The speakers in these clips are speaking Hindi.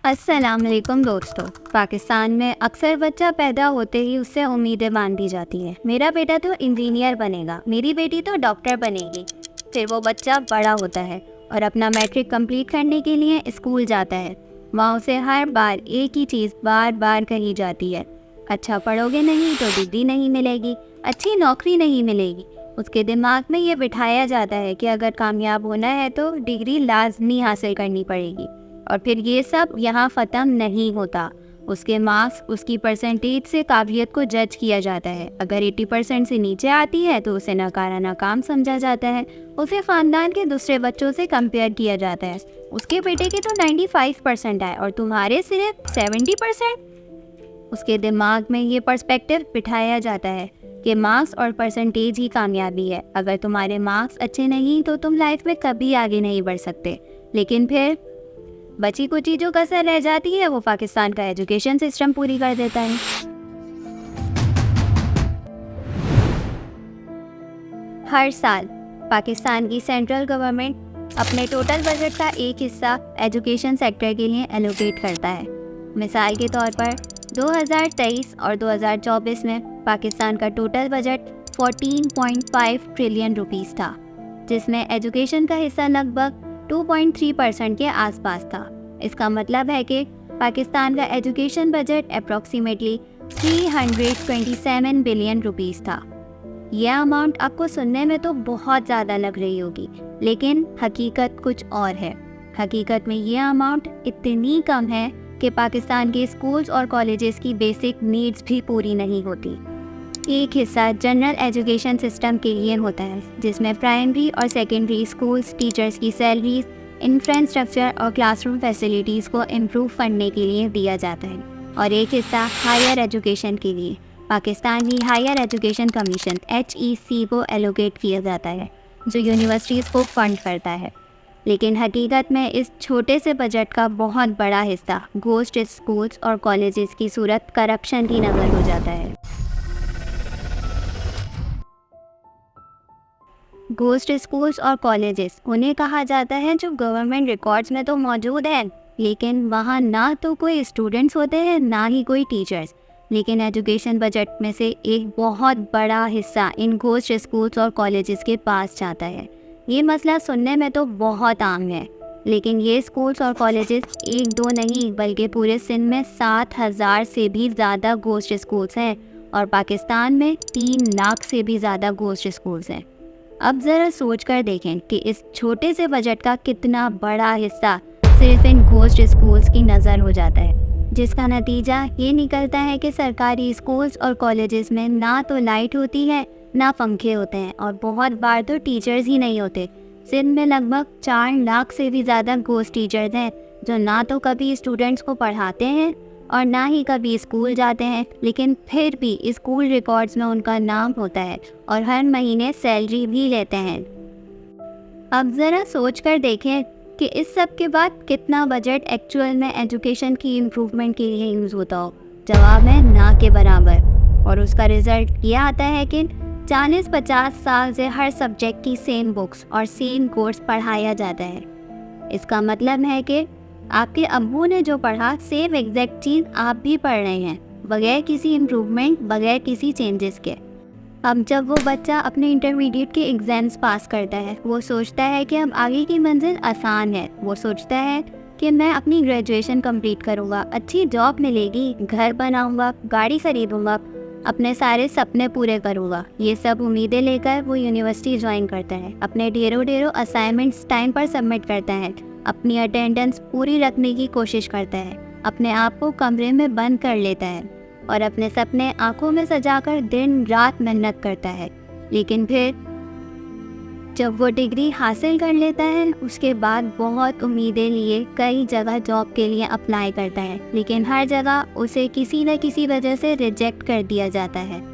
अस्सलाम वालेकुम दोस्तों। पाकिस्तान में अक्सर बच्चा पैदा होते ही उससे उम्मीदें बांध दी जाती हैं। मेरा बेटा तो इंजीनियर बनेगा, मेरी बेटी तो डॉक्टर बनेगी। फिर वो बच्चा बड़ा होता है और अपना मैट्रिक कंप्लीट करने के लिए स्कूल जाता है। वहाँ उसे हर बार एक ही चीज़ बार बार कही जाती है, अच्छा पढ़ोगे नहीं तो डिग्री नहीं मिलेगी, अच्छी नौकरी नहीं मिलेगी। उसके दिमाग में ये बिठाया जाता है कि अगर कामयाब होना है तो डिग्री लाजमी हासिल करनी पड़ेगी। और फिर ये सब यहाँ ख़त्म नहीं होता। उसके मार्क्स, उसकी परसेंटेज से काबिलियत को जज किया जाता है। अगर 80% से नीचे आती है तो उसे नकारा नाकाम समझा जाता है। उसे ख़ानदान के दूसरे बच्चों से कंपेयर किया जाता है। उसके बेटे के तो 95% आए और तुम्हारे सिर्फ 70%। उसके दिमाग में ये पर्सपेक्टिव बिठाया जाता है कि मार्क्स और परसेंटेज ही कामयाबी है। अगर तुम्हारे मार्क्स अच्छे नहीं तो तुम लाइफ में कभी आगे नहीं बढ़ सकते। लेकिन फिर बची कुची जो कसर रह जाती है वो पाकिस्तान का एजुकेशन सिस्टम पूरी कर देता है। हर साल पाकिस्तान की सेंट्रल गवर्नमेंट अपने टोटल बजट का एक हिस्सा एजुकेशन सेक्टर के लिए एलोकेट करता है। मिसाल के तौर पर 2023 और 2024 में पाकिस्तान का टोटल बजट 14.5 ट्रिलियन रुपीस था, जिसमें एजुकेशन का हिस्सा लगभग 2.3% के आसपास था। इसका मतलब है कि पाकिस्तान का education budget approximately 327 billion rupees था। यह अमाउंट आपको सुनने में तो बहुत ज़्यादा लग रही होगी, लेकिन हकीकत कुछ और है। हकीकत में यह अमाउंट इतनी कम है कि पाकिस्तान के स्कूल्स और कॉलेजेस की बेसिक नीड्स भी पूरी नहीं होती। एक हिस्सा जनरल एजुकेशन सिस्टम के लिए होता है, जिसमें प्राइमरी और सेकेंडरी स्कूल्स, टीचर्स की सैलरीज, इंफ्रास्ट्रक्चर और क्लासरूम फैसिलिटीज़ को इम्प्रूव करने के लिए दिया जाता है। और एक हिस्सा हायर एजुकेशन के लिए Pakistani higher education commission HEC को एलोकेट किया जाता है, जो यूनिवर्सिटीज़ को फंड करता है। लेकिन हकीकत में इस छोटे से बजट का बहुत बड़ा हिस्सा गोस्ट स्कूल्स और कॉलेजेस की सूरत करप्शन की नज़र हो जाता है। गोस्ट स्कूल्स और कॉलेजेस उन्हें कहा जाता है जो गवर्नमेंट रिकॉर्ड्स में तो मौजूद हैं, लेकिन वहाँ ना तो कोई स्टूडेंट्स होते हैं ना ही कोई टीचर्स। लेकिन एजुकेशन बजट में से एक बहुत बड़ा हिस्सा इन गोस्ट स्कूल्स और कॉलेजेस के पास जाता है। ये मसला सुनने में तो बहुत आम है, लेकिन ये स्कूल्स और कॉलेजेस एक दो नहीं बल्कि पूरे सिंध में 7,000 से भी ज़्यादा गोस्ट स्कूल्स हैं और पाकिस्तान में 3 लाख से भी ज़्यादा गोस्ट स्कूल्स हैं। अब ज़रा सोच कर देखें कि इस छोटे से बजट का कितना बड़ा हिस्सा सिर्फ इन गोस्ट स्कूल्स की नज़र हो जाता है, जिसका नतीजा ये निकलता है कि सरकारी स्कूल्स और कॉलेजेस में ना तो लाइट होती है ना पंखे होते हैं और बहुत बार तो टीचर्स ही नहीं होते। सिंध में लगभग 4 लाख से भी ज़्यादा गोस्ट टीचर्स हैं जो ना तो कभी स्टूडेंट्स को पढ़ाते हैं और ना ही कभी स्कूल जाते हैं, लेकिन फिर भी स्कूल रिकॉर्ड्स में उनका नाम होता है और हर महीने सैलरी भी लेते हैं। अब ज़रा सोच कर देखें कि इस सब के बाद कितना बजट एक्चुअल में एजुकेशन की इम्प्रूवमेंट के लिए यूज़ होता हो। जवाब है ना के बराबर। और उसका रिज़ल्ट ये आता है कि 40-50 साल से हर सब्जेक्ट की सेम बुक्स और सेम कोर्स पढ़ाया जाता है। इसका मतलब है कि आपके अब्बू ने जो पढ़ा सेम एग्जैक्ट चीज़ आप भी पढ़ रहे हैं, बगैर किसी इम्प्रूवमेंट, बगैर किसी चेंजेस के। अब जब वो बच्चा अपने इंटरमीडिएट के एग्ज़ाम्स पास करता है, वो सोचता है कि अब आगे की मंजिल आसान है। वो सोचता है कि मैं अपनी ग्रेजुएशन कंप्लीट करूँगा, अच्छी जॉब मिलेगी, घर बनाऊँगा, गाड़ी खरीदूँगा, अपने सारे सपने पूरे करूँगा। ये सब उम्मीदें लेकर वो यूनिवर्सिटी ज्वाइन करता है, अपने ढेरों असाइनमेंट्स टाइम पर सबमिट करता है, अपनी अटेंडेंस पूरी रखने की कोशिश करता है, अपने आप को कमरे में बंद कर लेता है और अपने सपने आंखों में सजाकर दिन रात मेहनत करता है। लेकिन फिर जब वो डिग्री हासिल कर लेता है, उसके बाद बहुत उम्मीदें लिए कई जगह जॉब के लिए अप्लाई करता है, लेकिन हर जगह उसे किसी न किसी वजह से रिजेक्ट कर दिया जाता है।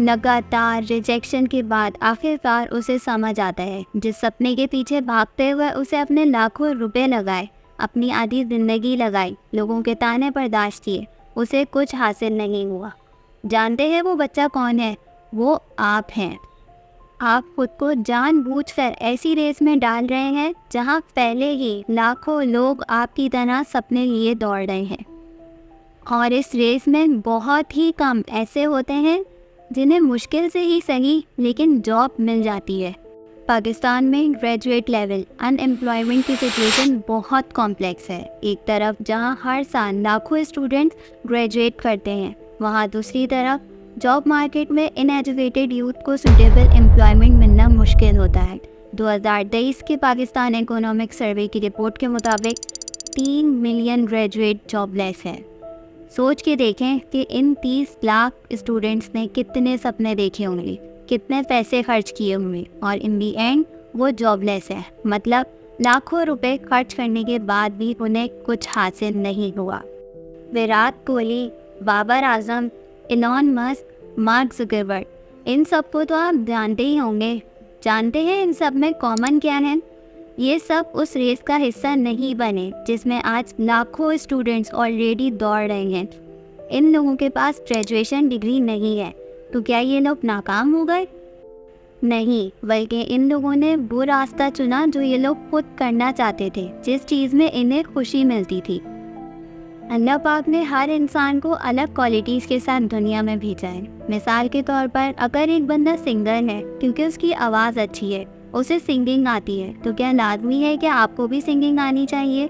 लगातार रिजेक्शन के बाद आखिरकार उसे समझ आता है, जिस सपने के पीछे भागते हुए उसे अपने लाखों रुपए लगाए, अपनी आधी ज़िंदगी लगाई, लोगों के ताने बर्दाश्त किए, उसे कुछ हासिल नहीं हुआ। जानते हैं वो बच्चा कौन है? वो आप हैं। आप खुद को जानबूझकर ऐसी रेस में डाल रहे हैं जहां पहले ही लाखों लोग आपकी तरह सपने लिए दौड़ रहे हैं। और इस रेस में बहुत ही कम ऐसे होते हैं जिन्हें मुश्किल से ही सही लेकिन जॉब मिल जाती है। पाकिस्तान में ग्रेजुएट लेवल अनएम्प्लॉयमेंट की सिचुएशन बहुत कॉम्प्लेक्स है। एक तरफ जहां हर साल लाखों स्टूडेंट्स ग्रेजुएट करते हैं, वहां दूसरी तरफ जॉब मार्केट में इनएजुकेटेड यूथ को सूटेबल एम्प्लॉयमेंट मिलना मुश्किल होता है। 2023 के पाकिस्तान इकोनॉमिक सर्वे की रिपोर्ट के मुताबिक 3 मिलियन ग्रेजुएट जॉबलेस हैं। सोच के देखें कि इन 30 लाख स्टूडेंट्स ने कितने सपने देखे होंगे, कितने पैसे खर्च किए होंगे और इन दी एंड वो जॉबलेस है। मतलब लाखों रुपए खर्च करने के बाद भी उन्हें कुछ हासिल नहीं हुआ। Virat Kohli, Babar Azam, Elon Musk, mark Zuckerberg, इन सबको तो आप जानते ही होंगे। जानते हैं इन सब में कॉमन क्या है? ये सब उस रेस का हिस्सा नहीं बने जिसमें आज लाखों स्टूडेंट्स ऑलरेडी दौड़ रहे हैं। इन लोगों के पास ग्रेजुएशन डिग्री नहीं है, तो क्या ये लोग नाकाम हो गए? नहीं, बल्कि इन लोगों ने वो रास्ता चुना जो ये लोग खुद करना चाहते थे, जिस चीज़ में इन्हें खुशी मिलती थी। अल्लाह पाक ने हर इंसान को अलग क्वालिटीज़ के साथ दुनिया में भेजा है। मिसाल के तौर पर अगर एक बंदा सिंगर है क्योंकि उसकी आवाज़ अच्छी है, उसे सिंगिंग आती है, तो क्या लाजमी है कि आपको भी सिंगिंग आनी चाहिए?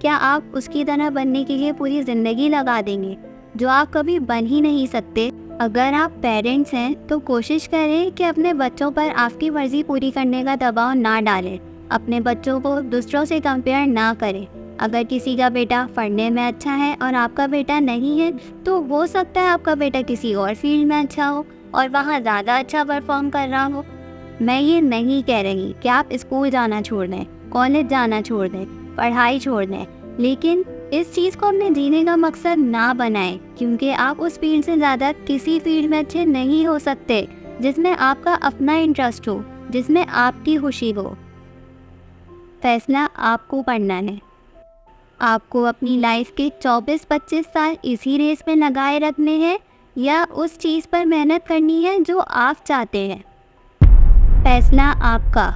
क्या आप उसकी तरह बनने के लिए पूरी ज़िंदगी लगा देंगे जो आप कभी बन ही नहीं सकते? अगर आप पेरेंट्स हैं तो कोशिश करें कि अपने बच्चों पर आपकी मर्ज़ी पूरी करने का दबाव ना डालें। अपने बच्चों को दूसरों से कंपेयर ना करें। अगर किसी का बेटा पढ़ने में अच्छा है और आपका बेटा नहीं है, तो हो सकता है आपका बेटा किसी और फील्ड में अच्छा हो और वहाँ ज़्यादा अच्छा परफॉर्म कर रहा हो। मैं ये नहीं कह रही कि आप स्कूल जाना छोड़ दें, कॉलेज जाना छोड़ दें, पढ़ाई छोड़ दें, लेकिन इस चीज़ को अपने जीने का मकसद ना बनाएं, क्योंकि आप उस फील्ड से ज़्यादा किसी फील्ड में अच्छे नहीं हो सकते जिसमें आपका अपना इंटरेस्ट हो, जिसमें आपकी खुशी हो। फैसला आपको पढ़ना है। आपको अपनी लाइफ के 24-25 साल इसी रेस में लगाए रखने हैं या उस चीज़ पर मेहनत करनी है जो आप चाहते हैं। फैसला आपका।